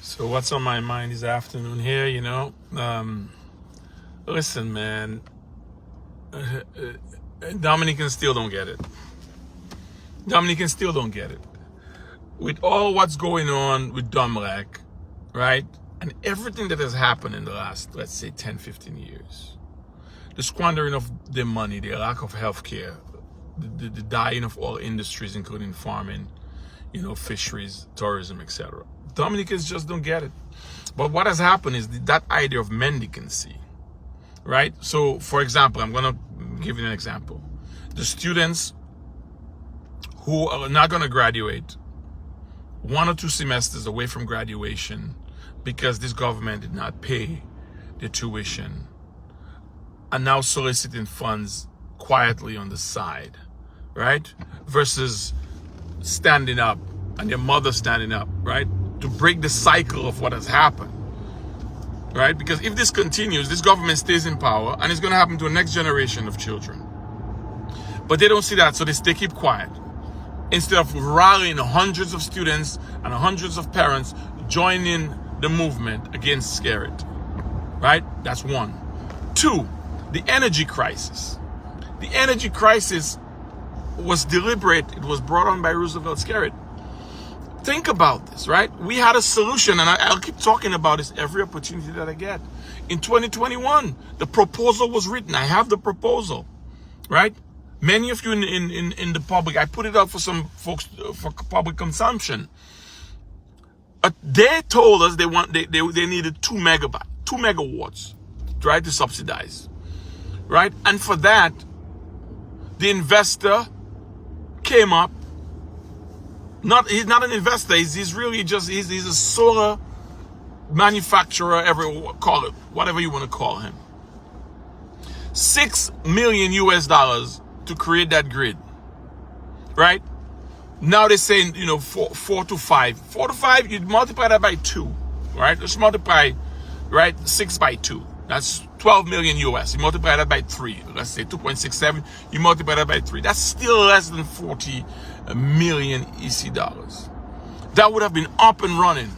So what's on my mind this afternoon here, listen, man, Dominicans still don't get it. Dominicans still don't get it. With all what's going on with Domrec, right? And everything that has happened in the last, let's say, 10, 15 years. The squandering of their money, the lack of health care, the dying of all industries, including farming, fisheries, tourism, etc. Dominicans just don't get it. But what has happened is that idea of mendicancy, right? So, for example, I'm going to give you an example. The students who are not going to graduate 1 or 2 semesters away from graduation because this government did not pay their tuition are now soliciting funds quietly on the side, right? Versus standing up and your mother standing up, right? To break the cycle of what has happened, right? Because if this continues, this government stays in power and it's going to happen to the next generation of children. But they don't see that, so they keep quiet. Instead of rallying hundreds of students and hundreds of parents joining the movement against Scare It, right? That's 1. 2, the energy crisis. The energy crisis was deliberate. It was brought on by Roosevelt Scare It. Think about this, right? We had a solution, and I'll keep talking about this every opportunity that I get. In 2021, the proposal was written. I have the proposal, right? Many of you in the public, I put it out for some folks for public consumption. They told us they needed 2 megawatts, right, to subsidize, right? And for that, the investor came up. He's not an investor. He's really just he's a solar manufacturer. Call it whatever you want to call him. $6 million to create that grid, right? Now they're saying 4 to 5. 4 to 5, you multiply that by 2, right? Let's multiply, right, 6 by 2. That's $12 million. You multiply that by 3. Let's say 2.67. You multiply that by 3. That's still less than 40 million EC dollars. That would have been up and running.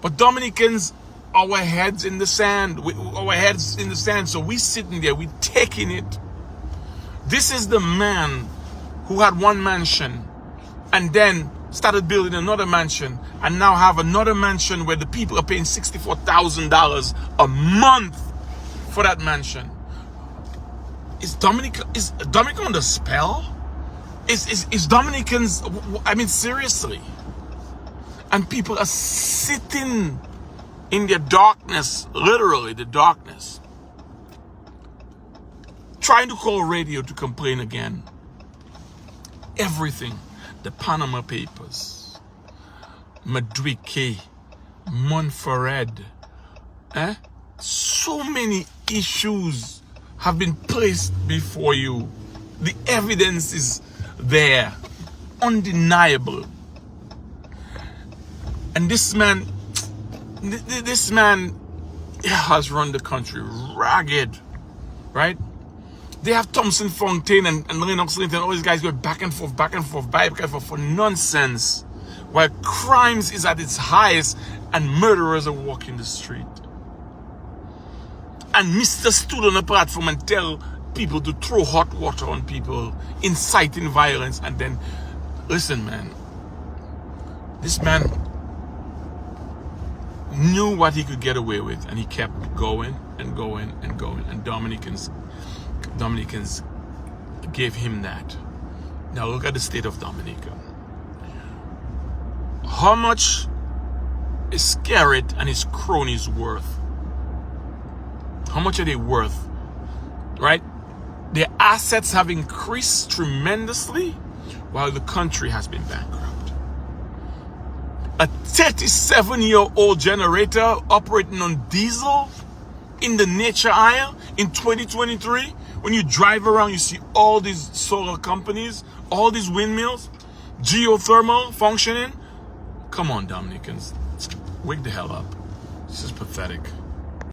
But Dominicans, our heads in the sand. So we sitting there, we taking it. This is the man who had 1 mansion and then started building another mansion and now have another mansion where the people are paying $64,000 a month for that mansion. Is Dominica on the spell? Is Dominicans, I mean, seriously. And people are sitting in their darkness, literally the darkness, trying to call radio to complain again. Everything. The Panama Papers, Madwike, Montferred, so many issues have been placed before you. The evidence is there, undeniable. And this man has run the country ragged, right? They have Thompson Fontaine and Lennox Linton, all these guys go back and forth for nonsense. While crimes is at its highest and murderers are walking the street. And Mr. stood on a platform and tell people to throw hot water on people, inciting violence. And then, listen, man, this man knew what he could get away with, and he kept going and going and going. And Dominicans gave him that. Now look at the state of Dominica. How much is Scare It and his cronies worth? How much are they worth? Right? Their assets have increased tremendously while the country has been bankrupt. A 37-year-old generator operating on diesel in the nature aisle in 2023. When you drive around, you see all these solar companies, all these windmills, geothermal functioning. Come on, Dominicans, wake the hell up. This is pathetic.